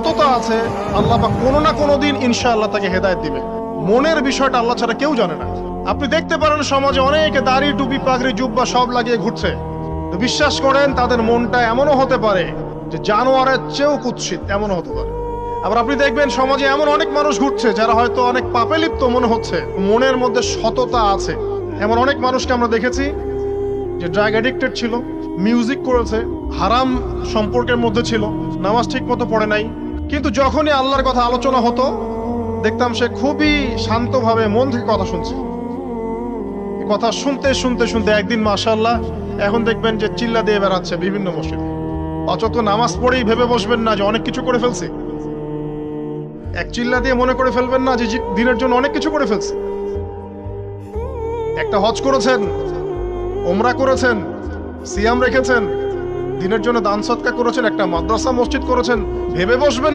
সততা আছে, আল্লাহ পাক কোনো না কোনো দিন ইনশাআল্লাহ তাকে হেদায়েত দিবে। মনের বিষয়টা আল্লাহ ছাড়া কেউ জানে না। আপনি দেখতে পারেন সমাজে অনেকে দাড়ি টুপি পাগড়ি জুব্বা সব লাগিয়ে ঘুরছে, তো বিশ্বাস করেন তাদের মনটা এমনও হতে পারে যে জানোয়ারের চেয়েও কুৎসিত, এমনও হতে পারে। আবার আপনি দেখবেন সমাজে এমন অনেক মানুষ ঘুরছে যারা হয়তো অনেক পাপে লিপ্ত মনে হচ্ছে, মনের মধ্যে সততা আছে। এমন অনেক মানুষকে আমরা দেখেছি যে ড্রাগ অ্যাডিক্টেড ছিল, মিউজিক করেছে, হারাম সম্পর্কের মধ্যে ছিল, নামাজ ঠিক মতো পড়ে নাই, কিন্তু যখনই আল্লাহর কথা আলোচনা হতো দেখতাম সে খুবই শান্তভাবে মন থেকে কথা শুনছে। কথা শুনতে শুনতে শুনতে একদিন মাশাআল্লাহ এখন দেখবেন যে চিল্লা দিয়ে বেড়াচ্ছে বিভিন্ন মসজিদে। অচত নামাজ পড়েই ভেবে বসবেন না যে অনেক কিছু করে ফেলছে। এক চিল্লা দিয়ে মনে করে ফেলবেন না যে দিনের জন্য অনেক কিছু করে ফেলছে। একটা হজ করেছেন, ওমরা করেছেন, সিয়াম রেখেছেন, দিনের জন্য দান সদকা করেছেন, একটা মাদ্রাসা মসজিদ করেছেন, ভেবে বসবেন